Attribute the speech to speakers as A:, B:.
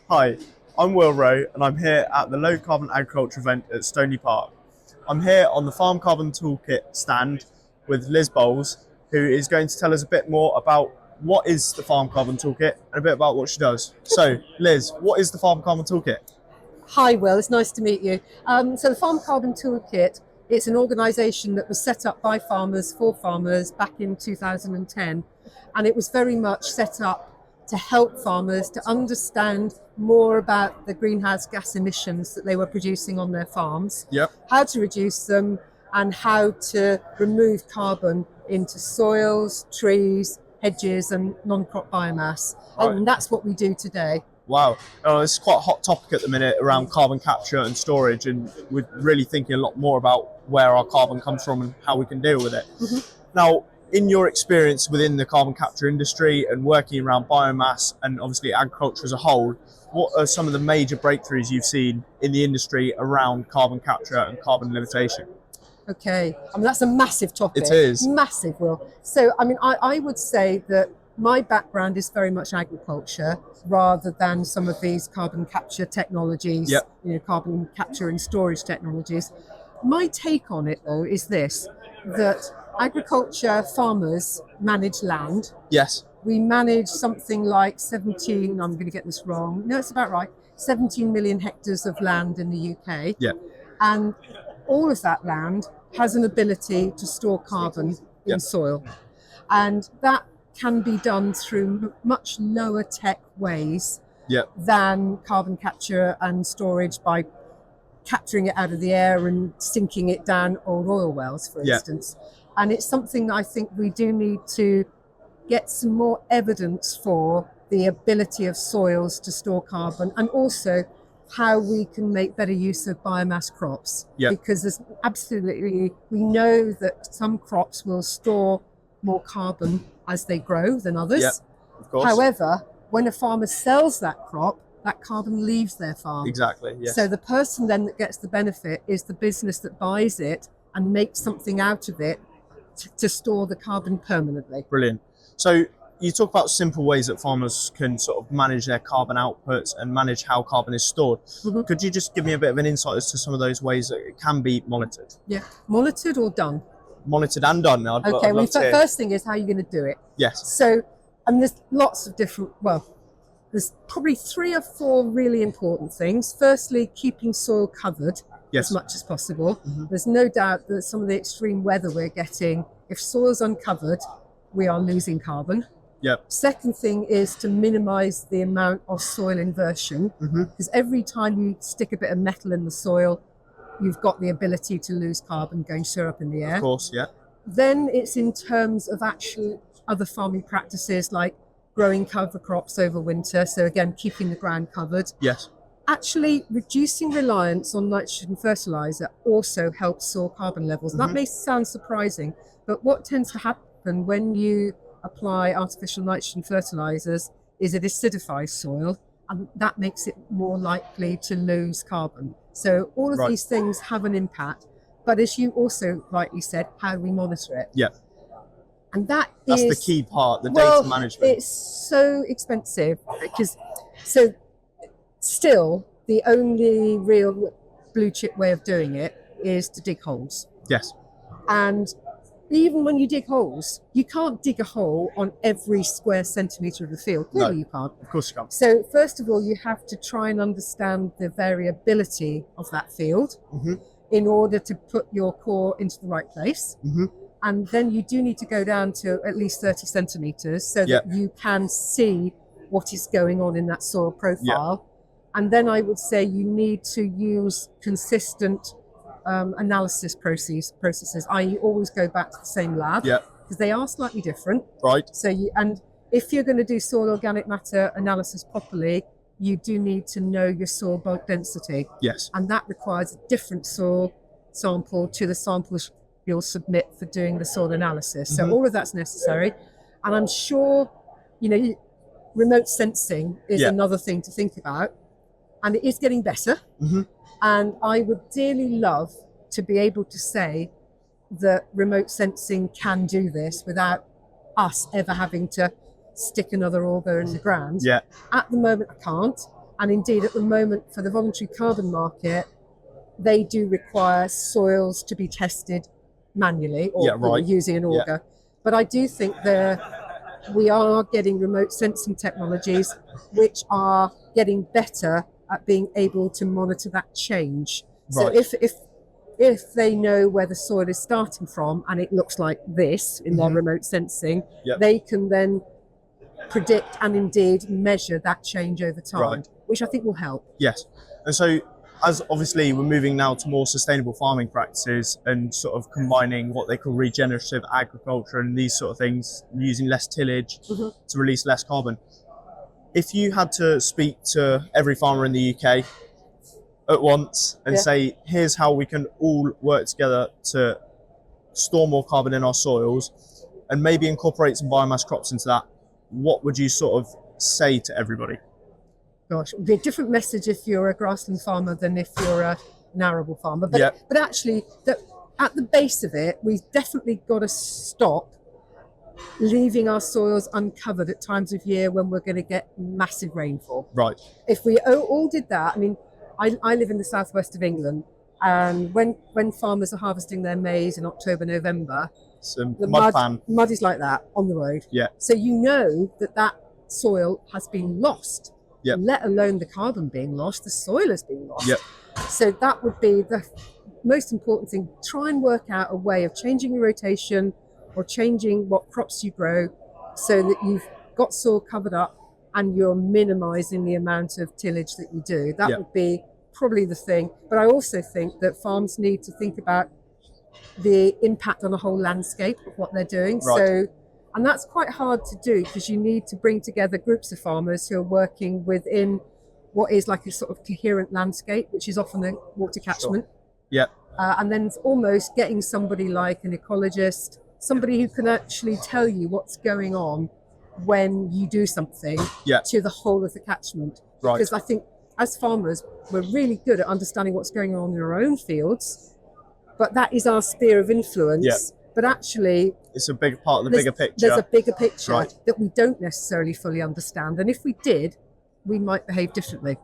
A: Hi, I'm Will Rowe and I'm here at the Low Carbon Agriculture event at Stoney Park. I'm here on the Farm Carbon Toolkit stand with Liz Bowles, who is going to tell us a bit more about what is the Farm Carbon Toolkit and a bit about what she does. So, Liz, what is the Farm Carbon Toolkit?
B: Hi, Will. It's nice to meet you. So the Farm Carbon Toolkit, it's an organisation that was set up by farmers for farmers back in 2010, and it was very much set up to help farmers to understand more about the greenhouse gas emissions that they were producing on their farms,
A: Yep.
B: how to reduce them, and how to remove carbon into soils, trees, hedges, and non-crop biomass.
A: Right.
B: And that's what we do today.
A: Wow, it's quite a hot topic at the minute around carbon capture and storage, and we're really thinking a lot more about where our carbon comes from and how we can deal with it. Now, in your experience within the carbon capture industry and working around biomass and obviously agriculture as a whole, what are some of the major breakthroughs you've seen in the industry around carbon capture and carbon limitation?
B: Okay, that's a massive topic.
A: It is.
B: Massive, Will. So, I would say that my background is very much agriculture rather than some of these carbon capture technologies,
A: Yep.
B: Carbon capture and storage technologies. My take on it, though, is this, that agriculture farmers manage land.
A: Yes.
B: We manage something like 17, I'm going to get this wrong, no, it's about right, 17 million hectares of land in the UK.
A: Yeah.
B: And all of that land has an ability to store carbon in soil. And that can be done through much lower tech ways than carbon capture and storage by capturing it out of the air and sinking it down old oil wells, for instance. And it's something I think we do need to get some more evidence for the ability of soils to store carbon, and also how we can make better use of biomass crops. Because there's absolutely, we know that some crops will store more carbon as they grow than others.
A: Of course.
B: However, when a farmer sells that crop, that carbon leaves their farm.
A: Exactly. Yes.
B: So the person then that gets the benefit is the business that buys it and makes something out of it to store the carbon permanently.
A: Brilliant. So you talk about simple ways that farmers can sort of manage their carbon outputs and manage how carbon is stored. Could you just give me a bit of an insight as to some of those ways that it can be monitored?
B: Yeah, monitored or done?
A: Monitored and done.
B: Okay, well, first thing is how you're going to do it.
A: Yes.
B: So, and there's lots of different, there's probably 3 or 4 really important things. Firstly, keeping soil covered as much as possible. There's no doubt that some of the extreme weather we're getting, if soil's uncovered, we are losing carbon. Second thing is to minimize the amount of soil inversion, because every time you stick a bit of metal in the soil, you've got the ability to lose carbon going straight up in the air.
A: Of course, yeah.
B: Then it's in terms of actual other farming practices like growing cover crops over winter. So again, keeping the ground covered.
A: Yes.
B: Actually, reducing reliance on nitrogen fertilizer also helps soil carbon levels. That may sound surprising, but what tends to happen when you apply artificial nitrogen fertilizers is it acidifies soil, and that makes it more likely to lose carbon. So all of these things have an impact, but as you also rightly said, how do we monitor it?
A: Yeah.
B: And
A: that's the key part, the data management.
B: It's so expensive because, still, the only real blue chip way of doing it is to dig holes.
A: Yes.
B: And even when you dig holes, you can't dig a hole on every square centimetre of the field. Clearly you can't.
A: Of course you can't.
B: So first of all, you have to try and understand the variability of that field in order to put your core into the right place. And then you do need to go down to at least 30 centimetres so that you can see what is going on in that soil profile. And then I would say you need to use consistent analysis processes, i.e. always go back to the same lab, because they are slightly different.
A: Right.
B: So and if you're going to do soil organic matter analysis properly, you do need to know your soil bulk density.
A: Yes.
B: And that requires a different soil sample to the samples you'll submit for doing the soil analysis. So all of that's necessary. And I'm sure, remote sensing is another thing to think about. And it is getting better. And I would dearly love to be able to say that remote sensing can do this without us ever having to stick another auger in the ground.
A: Yeah.
B: At the moment, I can't. And indeed, at the moment, for the voluntary carbon market, they do require soils to be tested manually or using an auger. But I do think we are getting remote sensing technologies which are getting better at being able to monitor that change. So if they know where the soil is starting from and it looks like this in their remote sensing, they can then predict and indeed measure that change over time, which I think will help.
A: Yes. And so, as obviously we're moving now to more sustainable farming practices and sort of combining what they call regenerative agriculture and these sort of things, using less tillage to release less carbon. If you had to speak to every farmer in the UK at once and say, here's how we can all work together to store more carbon in our soils and maybe incorporate some biomass crops into that, what would you sort of say to everybody?
B: Gosh, it would be a different message if you're a grassland farmer than if you're an arable farmer. But actually, at the base of it, we've definitely got to stop leaving our soils uncovered at times of year when we're going to get massive rainfall. Right. If we all did that, I mean, I live in the southwest of England, and when farmers are harvesting their maize in October, November, the mud is like that on the road. Yeah. So you know that soil has been lost. Yep. Let alone the carbon being lost, the soil has been lost. Yep. So that would be the most important thing. Try and work out a way of changing your rotation or changing what crops you grow so that you've got soil covered up and you're minimising the amount of tillage that you do. That would be probably the thing. But I also think that farms need to think about the impact on the whole landscape of what they're doing. Right. And that's quite hard to do because you need to bring together groups of farmers who are working within what is like a sort of coherent landscape, which is often a water catchment. Sure. Yeah. And then it's almost getting somebody like an ecologist, somebody who can actually tell you what's going on when you do something to the whole of the catchment. Right. Because I think as farmers, we're really good at understanding what's going on in our own fields, but that is our sphere of influence. Yeah. But actually,
A: it's a big part of the bigger picture.
B: There's a bigger picture that we don't necessarily fully understand. And if we did, we might behave differently.